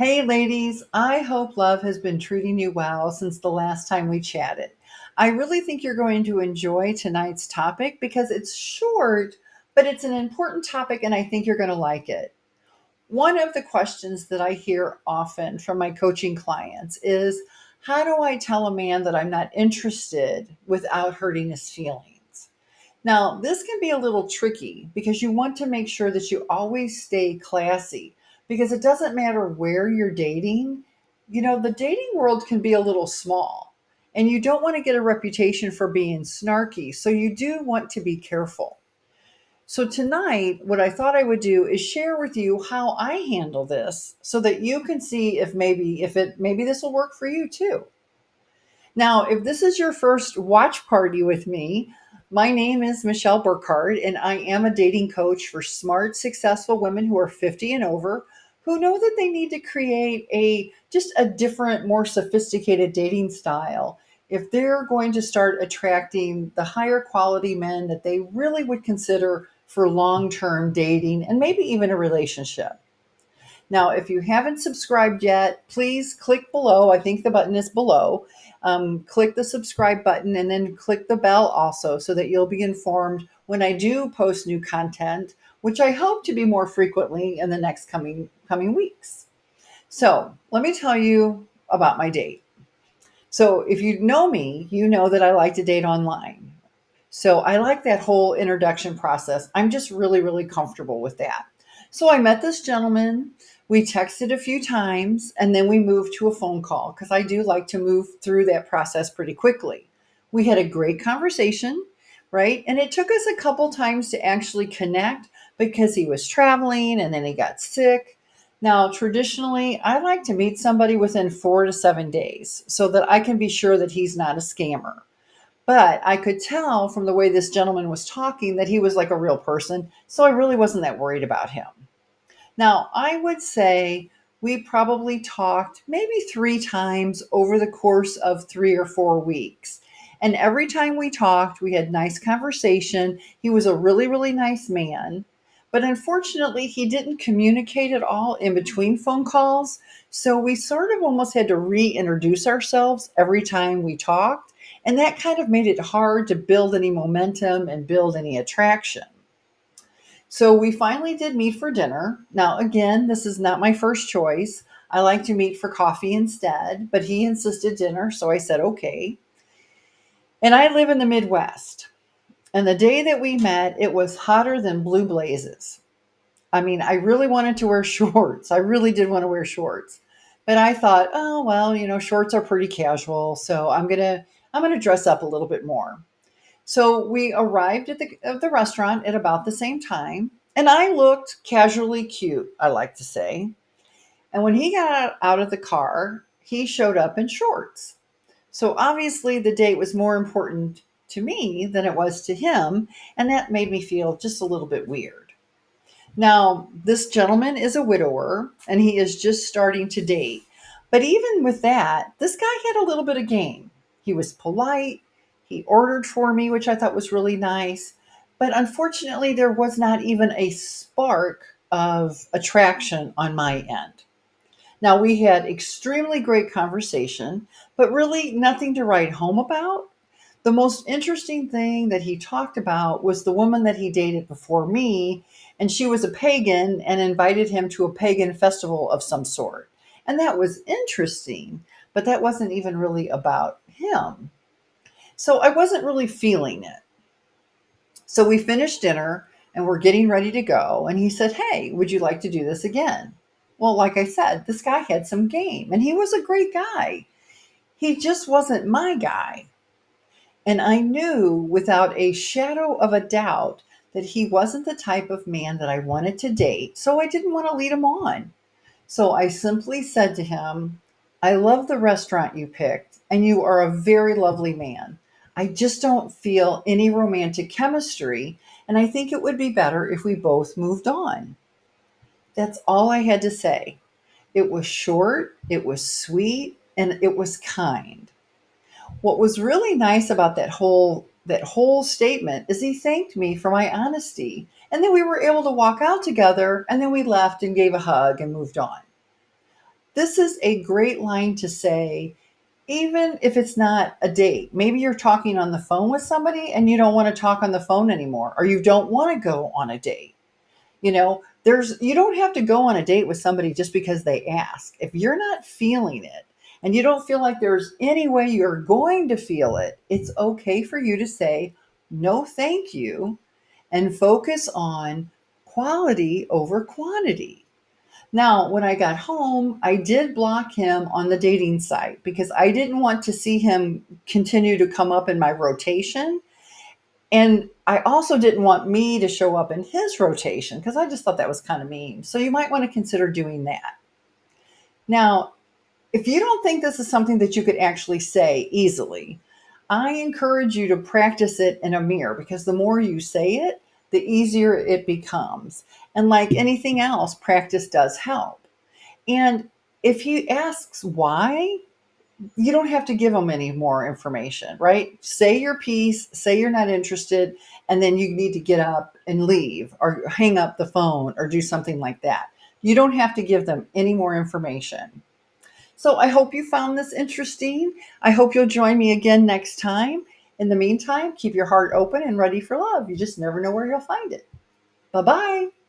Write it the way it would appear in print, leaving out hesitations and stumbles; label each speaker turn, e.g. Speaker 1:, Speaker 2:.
Speaker 1: Hey, ladies, I hope love has been treating you well since the last time we chatted. I really think you're going to enjoy tonight's topic because it's short, but it's an important topic and I think you're going to like it. One of the questions that I hear often from my coaching clients is, how do I tell a man that I'm not interested without hurting his feelings? Now, this can be a little tricky because you want to make sure that you always stay classy because it doesn't matter where you're dating. The dating world can be a little small and you don't want to get a reputation for being snarky. So you do want to be careful. So tonight, what I thought I would do is share with you how I handle this so that you can see if maybe this will work for you too. Now, if this is your first watch party with me, my name is Michelle Burkhardt, and I am a dating coach for smart, successful women who are 50 and over who know that they need to create a different, more sophisticated dating style if they're going to start attracting the higher quality men that they really would consider for long-term dating and maybe even a relationship. Now, if you haven't subscribed yet, please click below. I think the button is below. Click the subscribe button and then click the bell also so that you'll be informed when I do post new content, which I hope to be more frequently in the next coming weeks. So let me tell you about my date. So if you know me, you know that I like to date online. So I like that whole introduction process. I'm just really, really comfortable with that. So I met this gentleman. We texted a few times and then we moved to a phone call because I do like to move through that process pretty quickly. We had a great conversation, right? And it took us a couple times to actually connect because he was traveling and then he got sick. Now, traditionally, I like to meet somebody within 4 to 7 days so that I can be sure that he's not a scammer. But I could tell from the way this gentleman was talking that he was like a real person. So I really wasn't that worried about him. Now, I would say we probably talked maybe 3 times over the course of 3 or 4 weeks. And every time we talked, we had nice conversation. He was a really, really nice man. But unfortunately, he didn't communicate at all in between phone calls. So we sort of almost had to reintroduce ourselves every time we talked. And that kind of made it hard to build any momentum and build any attraction. So we finally did meet for dinner. Now, again, this is not my first choice. I like to meet for coffee instead, but he insisted dinner, so I said okay. And I live in the Midwest. And the day that we met, it was hotter than blue blazes. I mean, I really wanted to wear shorts. I really did want to wear shorts. But I thought, oh, well, shorts are pretty casual, so I'm going to dress up a little bit more. So we arrived at the restaurant at about the same time, and I looked casually cute, I like to say. And when he got out of the car, he showed up in shorts. So obviously, the date was more important to me than it was to him, and that made me feel just a little bit weird. Now, this gentleman is a widower, and he is just starting to date. But even with that, this guy had a little bit of game. He was polite. He ordered for me, which I thought was really nice. But unfortunately, there was not even a spark of attraction on my end. Now, we had extremely great conversation, but really nothing to write home about. The most interesting thing that he talked about was the woman that he dated before me, and she was a pagan and invited him to a pagan festival of some sort. And that was interesting, but that wasn't even really about him. So I wasn't really feeling it. So we finished dinner and we're getting ready to go. And he said, "Hey, would you like to do this again?" Well, like I said, this guy had some game and he was a great guy. He just wasn't my guy. And I knew without a shadow of a doubt that he wasn't the type of man that I wanted to date. So I didn't want to lead him on. So I simply said to him, "I love the restaurant you picked, and you are a very lovely man. I just don't feel any romantic chemistry, and I think it would be better if we both moved on." That's all I had to say. It was short, it was sweet, and it was kind. What was really nice about that whole statement is he thanked me for my honesty, and then we were able to walk out together, and then we left and gave a hug and moved on. This is a great line to say, even if it's not a date. Maybe you're talking on the phone with somebody and you don't want to talk on the phone anymore, or you don't want to go on a date. You don't have to go on a date with somebody just because they ask. If you're not feeling it and you don't feel like there's any way you're going to feel it, it's okay for you to say no thank you and focus on quality over quantity. Now, when I got home, I did block him on the dating site because I didn't want to see him continue to come up in my rotation. And I also didn't want me to show up in his rotation because I just thought that was kind of mean. So you might want to consider doing that. Now, if you don't think this is something that you could actually say easily, I encourage you to practice it in a mirror because the more you say it, the easier it becomes. And like anything else, practice does help. And if he asks why, you don't have to give them any more information, right? Say your piece, say you're not interested, and then you need to get up and leave or hang up the phone or do something like that. You don't have to give them any more information. So I hope you found this interesting. I hope you'll join me again next time. In the meantime, keep your heart open and ready for love. You just never know where you'll find it. Bye bye.